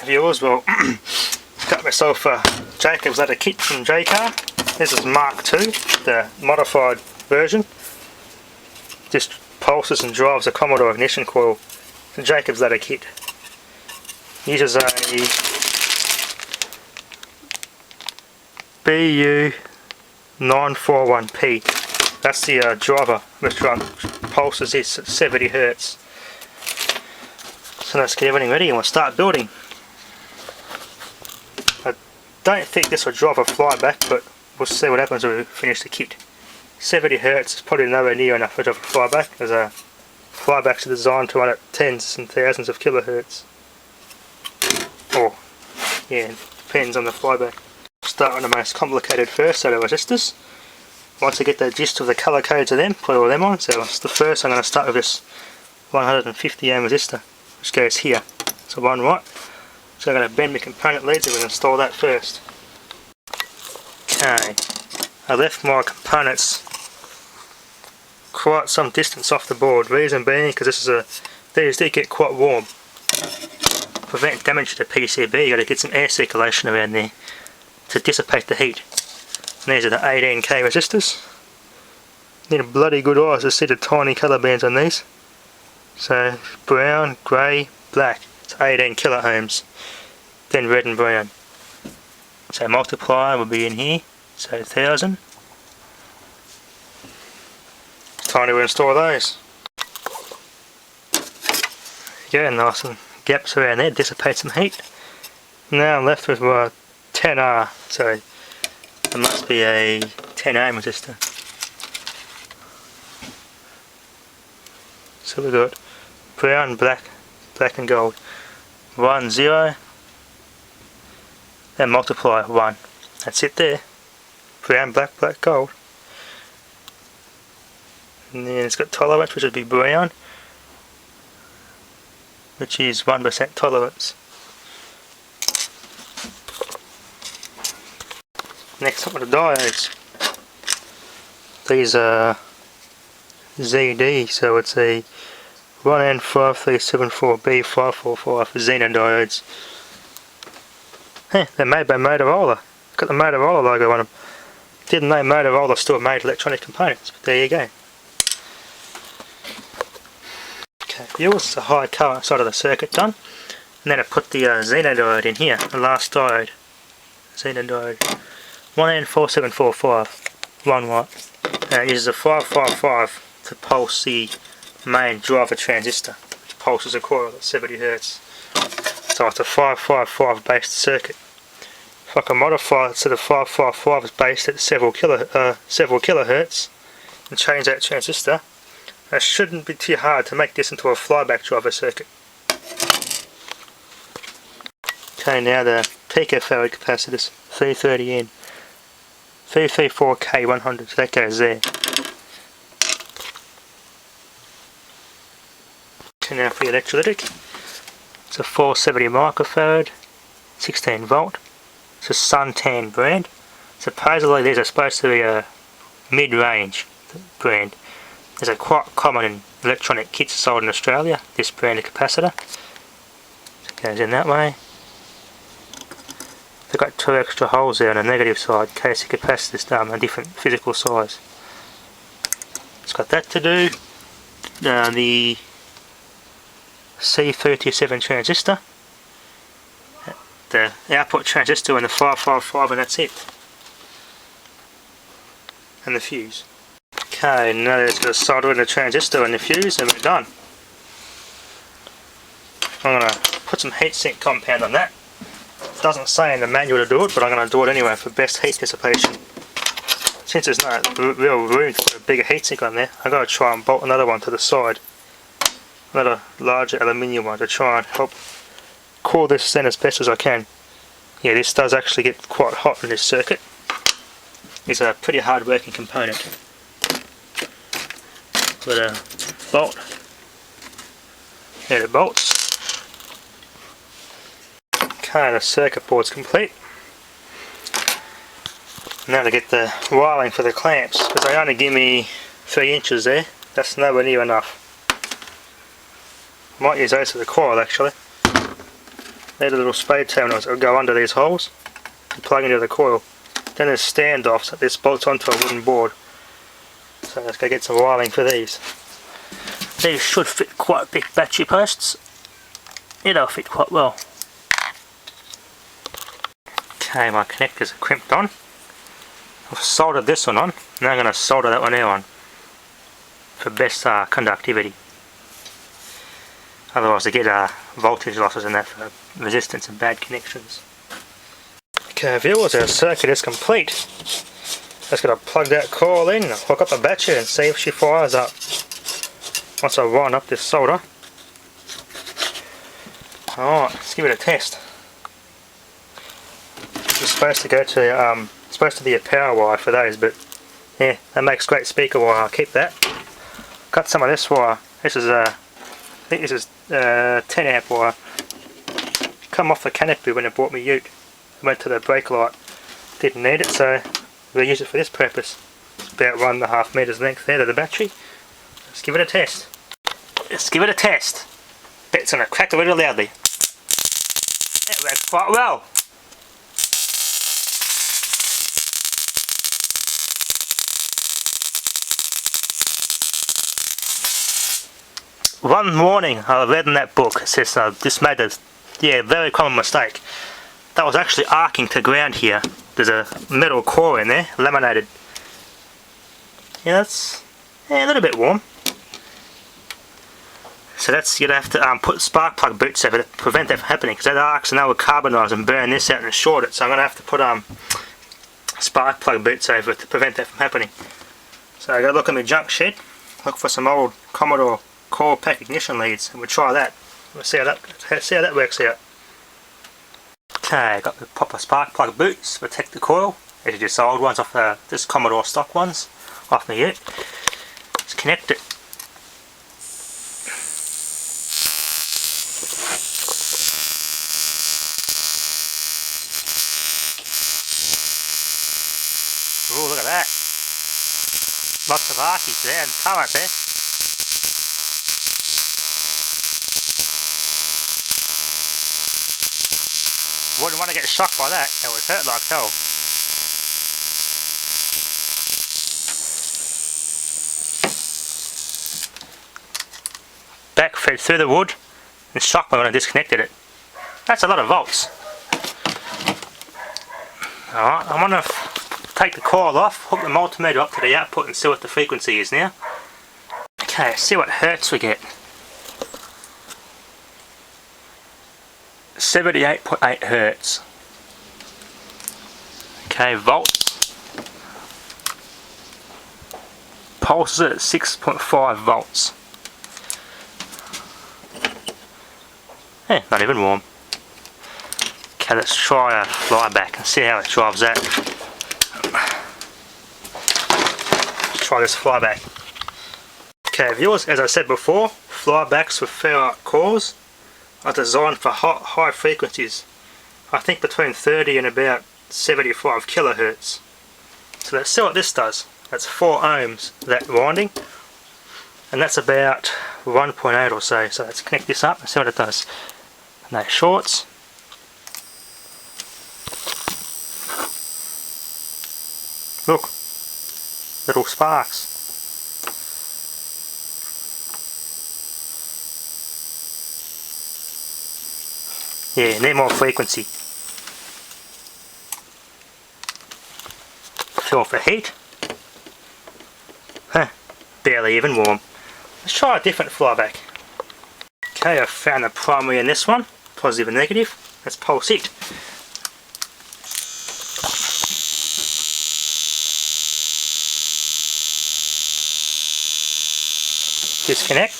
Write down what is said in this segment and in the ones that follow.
viewers, well, got myself a Jaycar's ladder kit from Jaycar. This is Mark II, the modified version. Just pulses and drives a Commodore Ignition Coil. The Jaycar's ladder kit uses a BU941P. That's the driver which pulses this at 70 Hz. So let's get everything ready and we'll start building. I don't think this will drive a flyback, but we'll see what happens when we finish the kit. 70 Hz is probably nowhere near enough to drive a flyback, as flybacks are designed to run at tens and thousands of kilohertz. Or, yeah, it depends on the flyback. Start on the most complicated first, so the resistors. Once I get the gist of the colour codes of them, put all them on. So the first I'm going to start with this 150 ohm resistor, which goes here. So one right. So I'm going to bend my component leads and we'll install that first. Okay, I left my components quite some distance off the board. Reason being because these do get quite warm. Prevent damage to the PCB, you got to get some air circulation around there to dissipate the heat. And these are the 18K resistors. Need a bloody good eye to see the tiny colour bands on these. So brown, grey, black. It's 18 kilo ohms. Then red and brown. So multiplier will be in here. So 1000. Time to install those. Yeah, nice and gaps around there, dissipate some heat. Now I'm left with my 10R, so it must be a 10 ohm resistor. So we've got brown, black, black and gold. 1, 0, and multiply 1. That's it there. Brown, black, black, gold. And then it's got tolerance, which would be brown, which is 1% tolerance. Next up are the diodes. These are ZD, so it's a 1N5374B545 Xenon diodes. They're made by Motorola. Got the Motorola logo on them. Didn't know Motorola still made electronic components, but there you go. Okay, here's the high current side of the circuit done. And then I put the Xenon diode in here, the last diode. Xenon diode. 1N4745, 1 watt. And it uses a 555 to pulse the main driver transistor, which pulses a coil at 70 Hz. So it's a 555 based circuit. If I can modify it so the 555 is based at several kilohertz and change that transistor, it shouldn't be too hard to make this into a flyback driver circuit. Okay, now the picofarad capacitors, 330N. 334K100, so that goes there. Okay, now for the electrolytic. It's a 470 microfarad, 16 volt. It's a Suntan brand. Supposedly these are supposed to be a mid-range brand. These are quite common in electronic kits sold in Australia, this brand of capacitor. So it goes in that way. They've got 2 extra holes there on the negative side in case the capacitor's done a different physical size. It's got that to do. The C327 transistor, the output transistor and the 555, and that's it. And the fuse. Okay, now it's got to solder in the transistor and the fuse and we're done. I'm going to put some heatsink compound on that. It doesn't say in the manual to do it, but I'm going to do it anyway for best heat dissipation. Since there's no real room to put a bigger heatsink on there, I've got to try and bolt another one to the side. Another larger aluminium one to try and help cool this in as best as I can. Yeah, this does actually get quite hot in this circuit. It's a pretty hard working component. With a bolt. There it bolts. Okay, the circuit board's complete. Now to get the wiring for the clamps, because they only give me 3 inches there. That's nowhere near enough. Might use those for the coil actually. They're the little spade terminals that will go under these holes and plug into the coil. Then there's standoffs that this bolts onto a wooden board. So let's go get some wiring for these. These should fit quite big battery posts. It'll fit quite well. Okay, my connectors are crimped on. I've soldered this one on. Now I'm going to solder that one here on for best conductivity. Otherwise I get voltage losses and that for resistance and bad connections. Okay viewers, our circuit is complete. Just got to plug that coil in, hook up the battery and see if she fires up. Once I wind up this solder. Alright, let's give it a test. It's supposed to go to supposed to be a power wire for those, but yeah, that makes great speaker wire. I'll keep that. Cut some of this wire. This is I think this is 10 amp wire. Come off the canopy when it brought me ute. Went to the brake light. Didn't need it, so we'll use it for this purpose. It's about 1.5 meters length there to the battery. Let's give it a test. Let's give it a test. Bet's gonna crack really loudly. It works quite well. One morning I read in that book, it says this made a very common mistake. That was actually arcing to ground here. There's a metal core in there, laminated. Yeah, that's a little bit warm. So that's, you'd have to put spark plug boots over to prevent that from happening, because that arcs and that will carbonise and burn this out and short it. So I'm going to have to put spark plug boots over it to prevent that from happening. So I got to look at my junk shed, look for some old Commodore Coil pack ignition leads, and we'll try that. We'll see how that works out. Okay, got the proper spark plug boots to protect the coil. These are just old ones off just Commodore stock ones off my ute. Let's connect it. Oh, look at that. Lots of archies there and current there. Wouldn't want to get shocked by that, it would hurt like hell. Back fed through the wood and shocked me when I disconnected it. That's a lot of volts. Alright, I'm going to take the coil off, hook the multimeter up to the output and see what the frequency is now. Okay, see what hertz we get. 78.8 hertz. Okay, volts. Pulses at 6.5 volts. Not even warm. Okay, let's try a flyback and see how it drives that. Let's try this flyback. Okay, viewers, as I said before, flybacks with ferrite cores are designed for high frequencies. I think between 30 and about 75 kilohertz. So let's see what this does. That's 4 ohms, that winding, and that's about 1.8 or so. So let's connect this up and see what it does. No shorts. Look, little sparks. Yeah, need more frequency. Feel for heat. Barely even warm. Let's try a different flyback. Okay, I've found the primary in this one, positive and negative. Let's pulse it. Disconnect.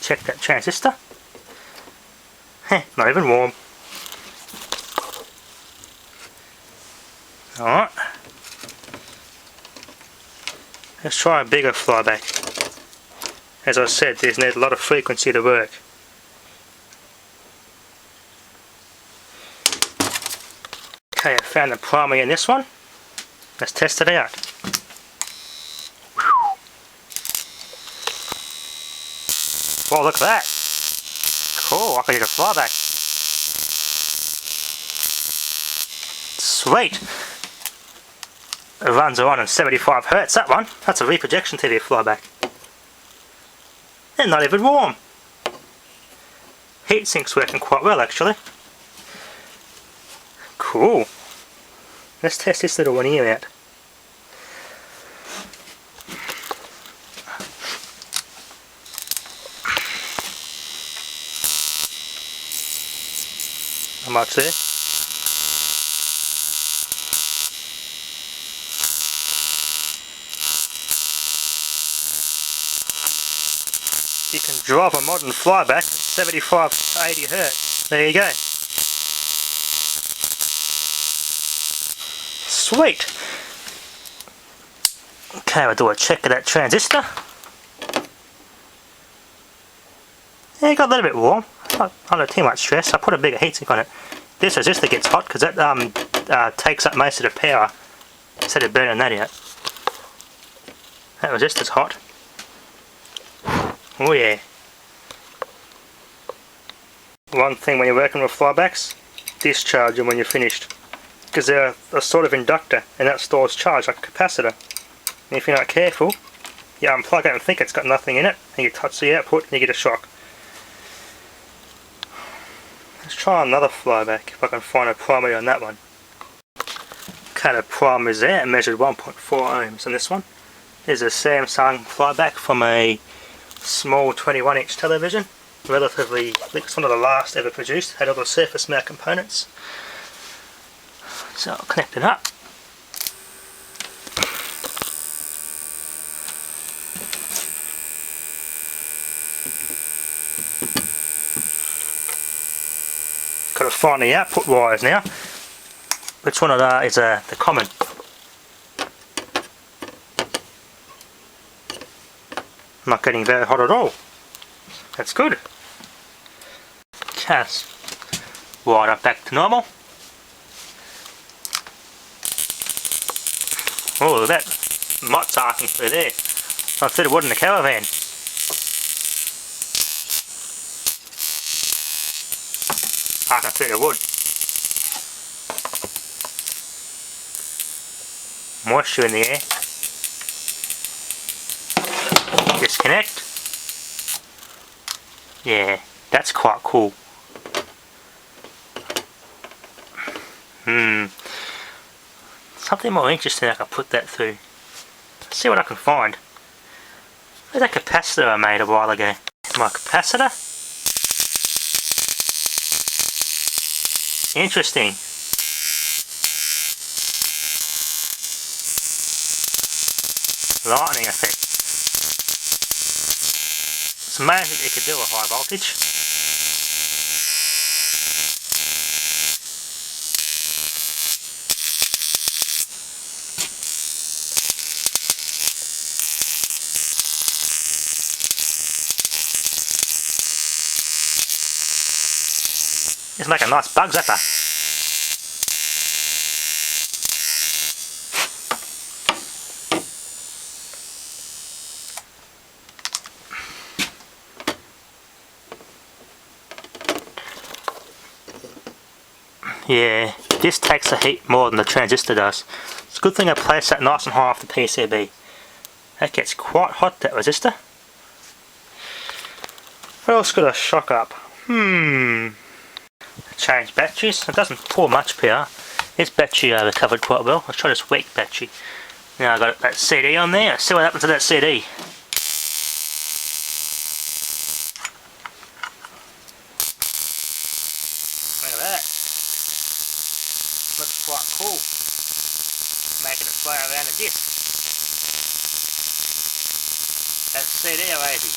Check that transistor. Not even warm. Alright. Let's try a bigger flyback. As I said, these need a lot of frequency to work. Okay, I found the primary in this one. Let's test it out. Whoa, look at that. Cool, I can use a flyback. Sweet! It runs around on 75 Hertz, that one. That's a reprojection TV flyback. They're not even warm. Heatsink's working quite well actually. Cool. Let's test this little one here out. How much there? You can drive a modern flyback at 75 to 80 Hertz. There you go. Sweet! Okay, we'll do a check of that transistor. Yeah, it got a little bit warm. Not too much stress. I put a bigger heatsink on it. This resistor gets hot because that takes up most of the power instead of burning that out. That resistor's hot. Oh yeah. One thing when you're working with flybacks, discharge them when you're finished. Because they're a sort of inductor and that stores charge like a capacitor. And if you're not careful, you unplug it and think it's got nothing in it, and you touch the output and you get a shock. Let's try another flyback if I can find a primary on that one. Okay, the primary is there. It measured 1.4 ohms on this one. There's a Samsung flyback from a small 21-inch television. Relatively, I think it's one of the last ever produced. Had all the surface mount components. So I'll connect it up. Got to find the output wires now. Which one of that is the common? Not getting very hot at all. That's good. Cast wire up back to normal. Oh, look at that mott's arcing through there. I threw the wood in the caravan. Arcing through the wood. Moisture in the air. Disconnect. Yeah, that's quite cool. Something more interesting I can put that through. Let's see what I can find. Where's that capacitor I made a while ago? My capacitor? Interesting. Lightning effect. It's amazing it could do a high voltage. It's like a nice bug zapper. Yeah, this takes the heat more than the transistor does. It's a good thing I placed that nice and high off the PCB. That gets quite hot, that resistor. What else could I shock up? Change batteries. It doesn't pour much power. This battery recovered quite well. Let's try this weak battery. Now I've got that CD on there. Let's see what happens to that CD. Look at that. Looks quite cool. Making it fly around the disc. That CD lazy.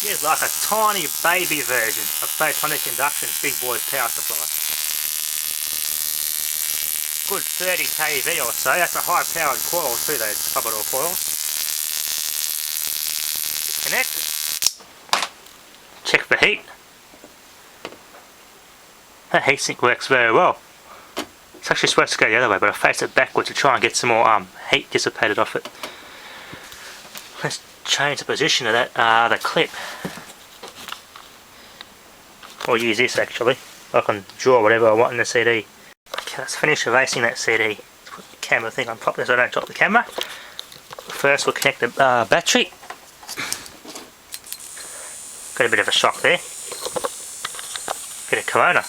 Here's like a tiny baby version of photonic induction's big boy's power supply. Good 30 kV or so. That's a high powered coil too, those Commodore coils. Disconnect. Check for heat. That heatsink works very well. It's actually supposed to go the other way, but I faced it backwards to try and get some more heat dissipated off it. Let's change the position of that the clip. or use this actually. I can draw whatever I want in the CD. Okay, let's finish erasing that CD. Let's put the camera thing on properly so I don't drop the camera. First we'll connect the battery. Got a bit of a shock there. Bit of corona.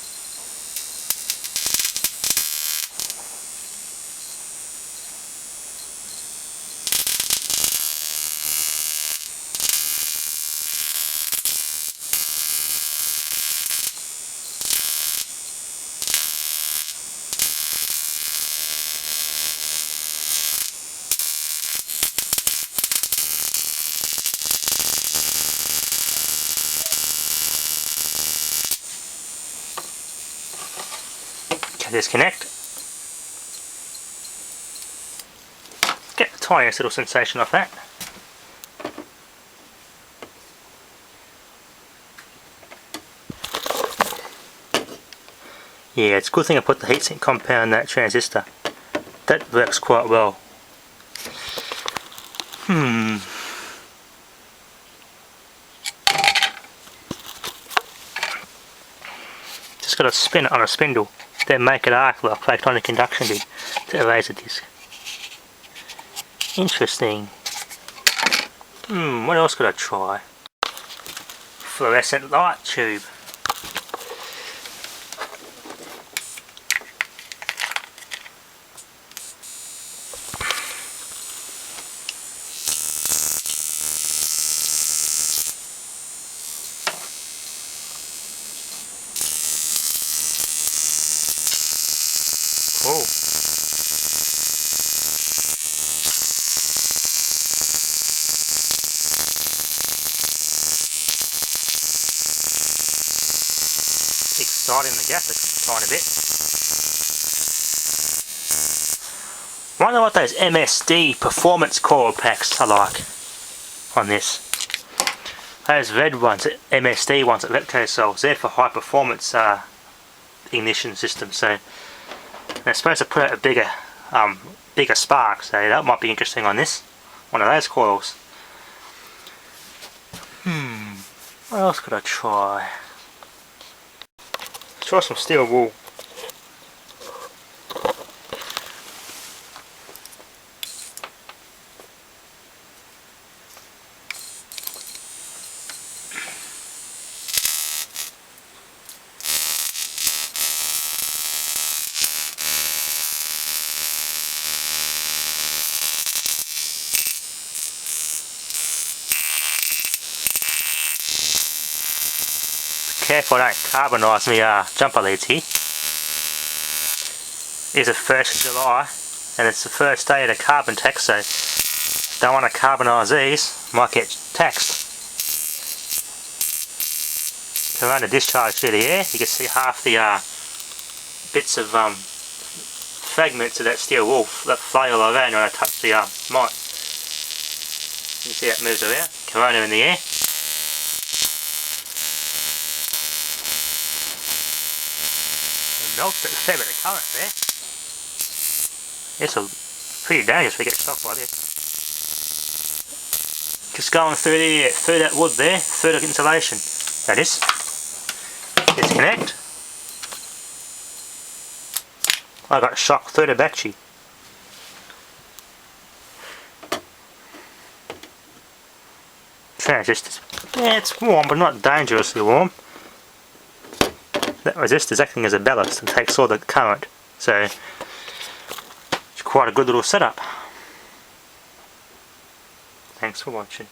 Disconnect. Get the tiniest little sensation off that. Yeah, it's a good thing I put the heatsink compound in that transistor. That works quite well. Just got to spin it on a spindle. Then make it arc like electronic induction did to erase a disc. Interesting. What else could I try? Fluorescent light tube. Oh. Exciting the gap a tiny bit. Wonder what those MSD performance coil packs are like on this. Those red ones, MSD ones at Repco sells, they're for high performance ignition systems. So they're supposed to put out a bigger spark, so that might be interesting on this. One of those coils. What else could I try? Let's try some steel wool. Careful I don't carbonise my jumper leads here. It's the 1st of July and it's the first day of the carbon tax, so don't want to carbonise these, might get taxed. Can run the discharge through the air, you can see half the bits of fragments of that steel wool that fly all around when I touch the mite. You can see that moves around, corona in the air. Melts a fair bit of current there. It's pretty dangerous if we get shocked by this. Just going through that wood there, through the insulation. That is. Disconnect. I got shocked through the battery. Transistors. Yeah, it's warm, but not dangerously warm. That resistor is acting as a ballast and takes all the current, so it's quite a good little setup. Thanks for watching.